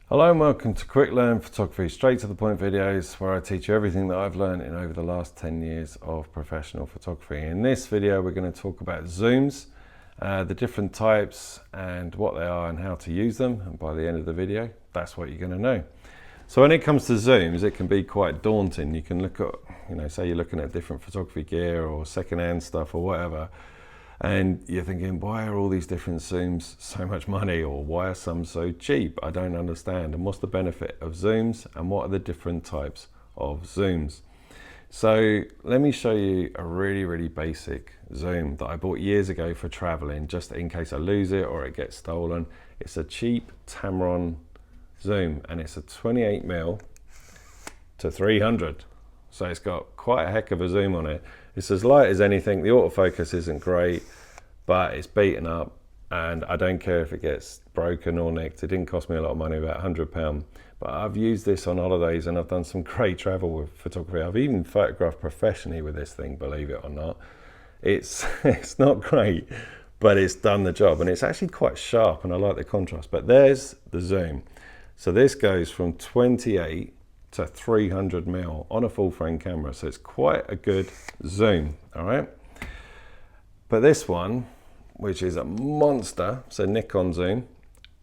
Hello and welcome to Quick Learn Photography, straight to the point videos where I teach you everything that I've learned in over the last 10 years of professional photography. In this video we're going to talk about zooms, the different types and what they are and how to use them, and by the end of the video that's what you're going to know. So when it comes to zooms, it can be quite daunting. You can look at, say you're looking at different photography gear or second-hand stuff or whatever, and you're thinking, why are all these different zooms so much money, or why are some so cheap? I don't understand. And what's the benefit of zooms, and what are the different types of zooms? So let me show you a really basic zoom that I bought years ago for traveling, just in case I lose it or it gets stolen. It's a cheap Tamron zoom, and it's a 28mm to 300. So it's got quite a heck of a zoom on it. It's as light as anything. The autofocus isn't great, but it's beaten up, and I don't care if it gets broken or nicked. It didn't cost me a lot of money, about £100. But I've used this on holidays and I've done some great travel with photography. I've even photographed professionally with this thing, believe it or not. It's not great, but it's done the job, and it's actually quite sharp, and I like the contrast. But there's the zoom. So this goes from 28 to 300mm on a full frame camera, so it's quite a good zoom. All right, but this one, which is a monster, so Nikon zoom,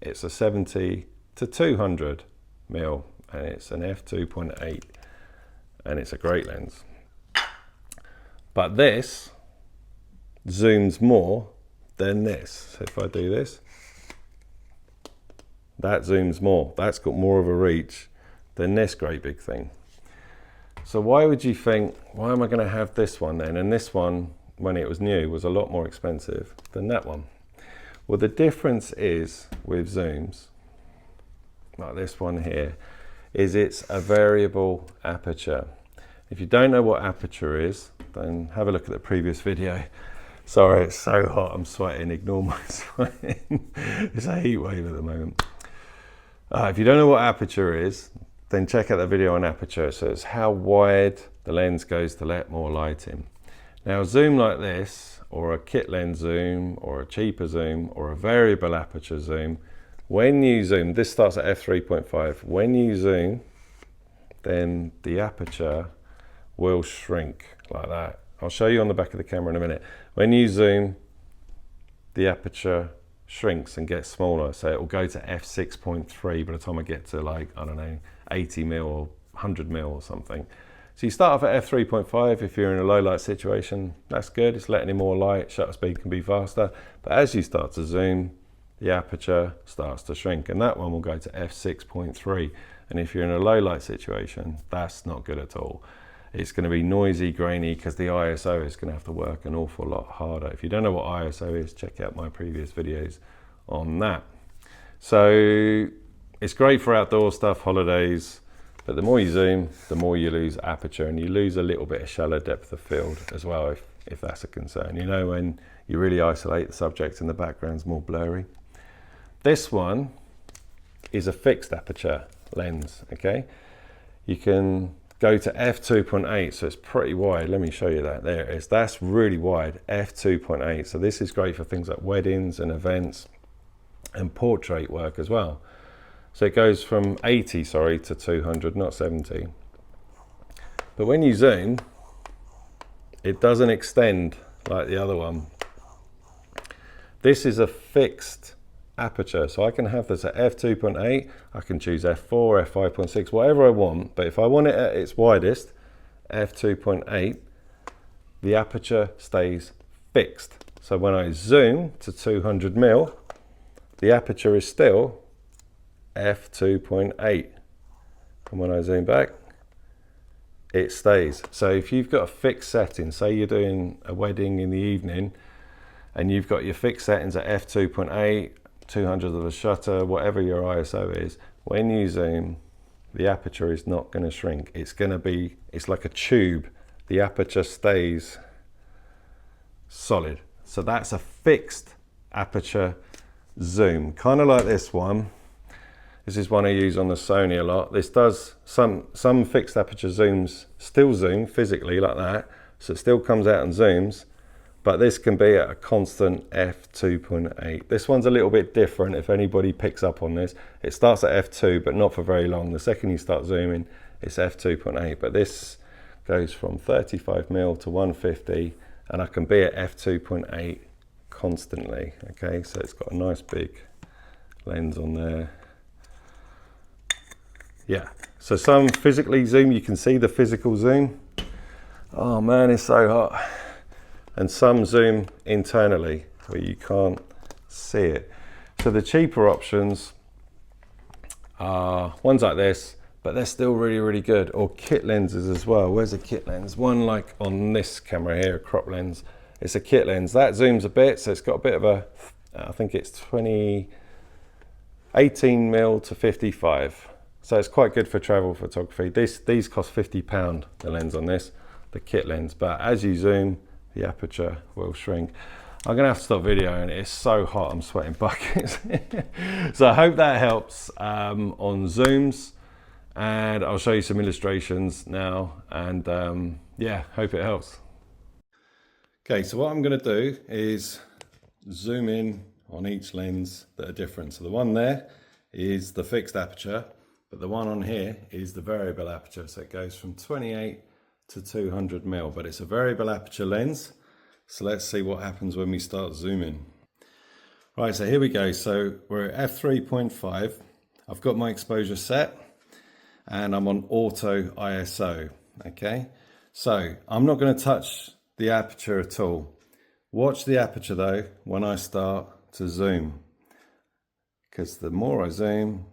it's a 70 to 200mm, and it's an f2.8, and it's a great lens. But this zooms more than this. So if I do this, that zooms more. That's got more of a reach than this great big thing. So why would you think, why am I going to have this one then? And this one, when it was new, was a lot more expensive than that one. Well, the difference is with zooms, like this one here, is it's a variable aperture. If you don't know what aperture is, then have a look at the previous video. Sorry, it's so hot, I'm sweating, ignore my sweating. It's a heat wave at the moment. If you don't know what aperture is, then check out the video on aperture. So it's how wide the lens goes to let more light in. Now a zoom like this, or a kit lens zoom, or a cheaper zoom, or a variable aperture zoom, when you zoom, this starts at f3.5. When you zoom, then the aperture will shrink like that. I'll show you on the back of the camera in a minute. When you zoom, the aperture shrinks and gets smaller, so it will go to f6.3 by the time I get to, like, I don't know, 80mm or 100mm or something. So you start off at f3.5 if you're in a low light situation. That's good, it's letting in more light, shutter speed can be faster, but as you start to zoom, the aperture starts to shrink, and that one will go to f6.3. and if you're in a low light situation, that's not good at all. It's going to be noisy, grainy, because the ISO is going to have to work an awful lot harder. If you don't know what ISO is, check out my previous videos on that. So it's great for outdoor stuff, holidays, but the more you zoom, the more you lose aperture, and you lose a little bit of shallow depth of field as well, if that's a concern. You know, when you really isolate the subject and the background's more blurry. This one is a fixed aperture lens, okay? You can go to f2.8, so it's pretty wide. Let me show you that. There it is. That's really wide, f2.8. So this is great for things like weddings and events and portrait work as well. So it goes from 80, sorry, to 200, not 70. But when you zoom, it doesn't extend like the other one. This is a fixed aperture, so I can have this at f2.8, I can choose f4, f5.6, whatever I want, but if I want it at its widest, f2.8, the aperture stays fixed. So when I zoom to 200mm, the aperture is still f2.8, and when I zoom back, it stays. So if you've got a fixed setting, say you're doing a wedding in the evening, and you've got your fixed settings at f2.8, 200 of the shutter, whatever your ISO is, when you zoom, the aperture is not going to shrink. It's like a tube. The aperture stays solid. So that's a fixed aperture zoom, kind of like this one. This is one I use on the Sony a lot. This does, some fixed aperture zooms still zoom physically like that, so it still comes out and zooms, but this can be at a constant f2.8. This one's a little bit different if anybody picks up on this. It starts at f2, but not for very long. The second you start zooming, it's f2.8, but this goes from 35mm to 150, and I can be at f2.8 constantly. Okay, so it's got a nice big lens on there. Yeah, so some physically zoom, you can see the physical zoom. Oh man, it's so hot. And some zoom internally where you can't see it. So the cheaper options are ones like this, but they're still really, really good. Or kit lenses as well. Where's a kit lens? One like on this camera here, a crop lens. It's a kit lens. That zooms a bit, so it's got a bit of a, I think it's 18mm to 55. So it's quite good for travel photography. These cost £50, the lens on this, the kit lens. But as you zoom, the aperture will shrink. I'm gonna have to stop videoing. It's so hot, I'm sweating buckets. So I hope that helps on zooms, and I'll show you some illustrations now, and yeah, hope it helps. Okay, so what I'm gonna do is zoom in on each lens that are different. So the one there is the fixed aperture, but the one on here is the variable aperture. So it goes from 28 to 200mm, but it's a variable aperture lens. So let's see what happens when we start zooming. Right, so here we go. So we're at f3.5. I've got my exposure set and I'm on auto ISO. Okay, so I'm not going to touch the aperture at all. Watch the aperture though when I start to zoom, because the more I zoom,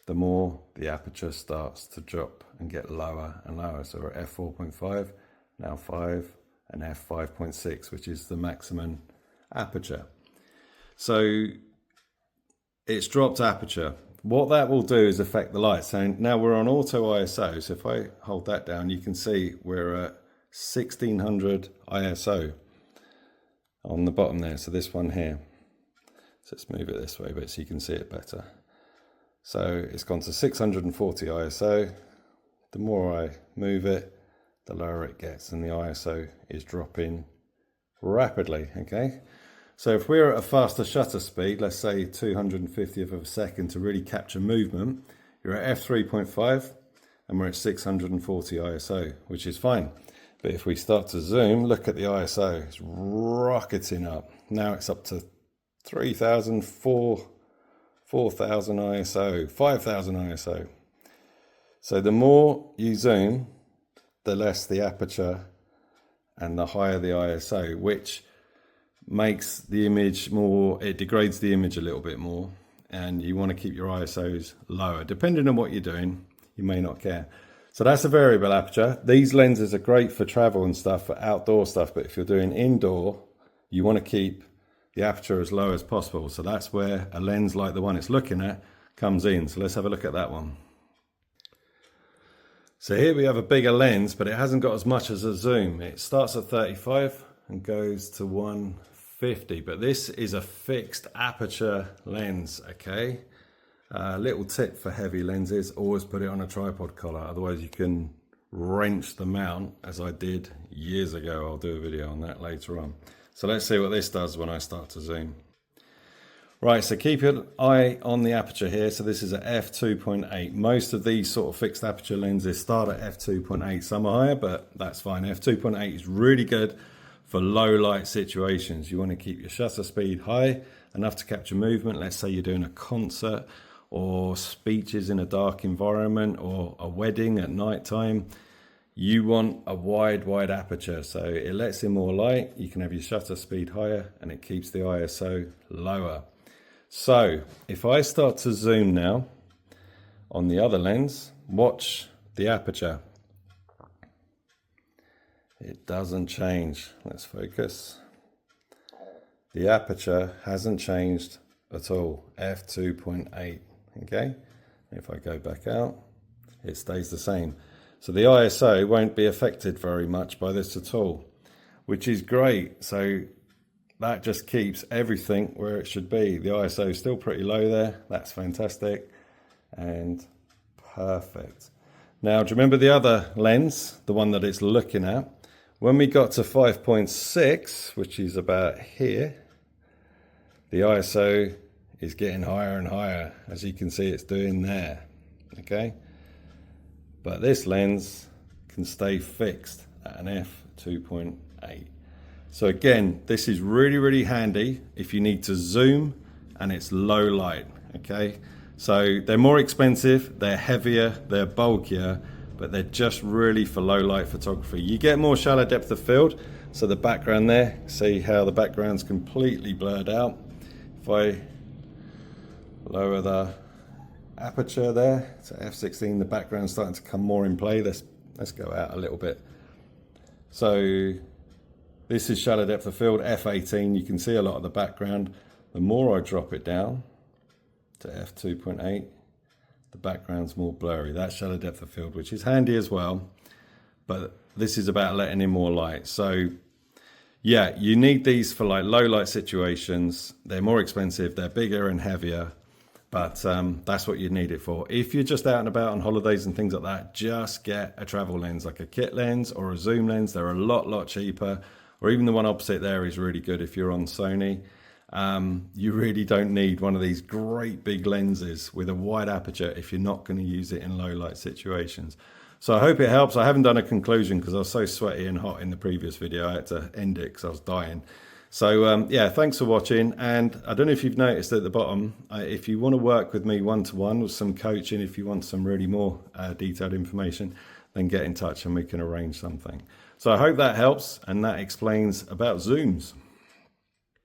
the more the aperture starts to drop and get lower and lower. So we're at f4.5, now 5, and f5.6, which is the maximum aperture. So it's dropped aperture. What that will do is affect the light. So now we're on auto ISO. So if I hold that down, you can see we're at 1600 ISO on the bottom there. So this one here. So let's move it this way, but so you can see it better. So it's gone to 640 ISO. The more I move it, the lower it gets, and the ISO is dropping rapidly. Okay, so if we're at a faster shutter speed, let's say 250th of a second to really capture movement, you're at f3.5 and we're at 640 ISO, which is fine. But if we start to zoom, look at the ISO, it's rocketing up. Now it's up to 3000, 4000 ISO, 5000 ISO. So the more you zoom, the less the aperture and the higher the ISO, which makes the image more, it degrades the image a little bit more, and you want to keep your ISOs lower. Depending on what you're doing, you may not care. So that's a variable aperture. These lenses are great for travel and stuff, for outdoor stuff, but if you're doing indoor, you want to keep the aperture as low as possible. So that's where a lens like the one it's looking at comes in. So let's have a look at that one. So here we have a bigger lens, but it hasn't got as much as a zoom. It starts at 35 and goes to 150, but this is a fixed aperture lens, okay? Little tip for heavy lenses, always put it on a tripod collar, otherwise you can wrench the mount, as I did years ago. I'll do a video on that later on. So let's see what this does when I start to zoom. Right, so keep an eye on the aperture here. So this is at f2.8. Most of these sort of fixed aperture lenses start at f2.8. Some are higher, but that's fine. f2.8 is really good for low light situations. You want to keep your shutter speed high, enough to capture movement. Let's say you're doing a concert or speeches in a dark environment or a wedding at night time. You want a wide aperture, so it lets in more light. You can have your shutter speed higher and it keeps the ISO lower. So if I start to zoom now on the other lens, watch the aperture. It doesn't change. Let's focus. The aperture hasn't changed at all, f2.8, okay? If I go back out, it stays the same. So the ISO won't be affected very much by this at all, which is great. So that just keeps everything where it should be. The ISO is still pretty low there. That's fantastic and perfect. Now, do you remember the other lens, the one that it's looking at? When we got to 5.6, which is about here, the ISO is getting higher and higher. As you can see, it's doing there, okay? But this lens can stay fixed at an f2.8. So again, this is really, really handy if you need to zoom and it's low light, okay? So they're more expensive, they're heavier, they're bulkier, but they're just really for low light photography. You get more shallow depth of field, so the background there, see how the background's completely blurred out. If I lower the aperture there to f16, the background's starting to come more in play. Let's go out a little bit. So this is shallow depth of field, f18, you can see a lot of the background. The more I drop it down to f2.8, the background's more blurry. That's shallow depth of field, which is handy as well, but this is about letting in more light. So yeah, you need these for like low light situations. They're more expensive, they're bigger and heavier, but that's what you need it for. If you're just out and about on holidays and things like that, just get a travel lens, like a kit lens or a zoom lens. They're a lot cheaper, or even the one opposite there is really good if you're on Sony. You really don't need one of these great big lenses with a wide aperture if you're not going to use it in low light situations. So I hope it helps. I haven't done a conclusion because I was so sweaty and hot in the previous video. I had to end it because I was dying. So yeah, thanks for watching. And I don't know if you've noticed at the bottom, if you want to work with me one-to-one with some coaching, if you want some really more detailed information, then get in touch and we can arrange something. So I hope that helps and that explains about zooms.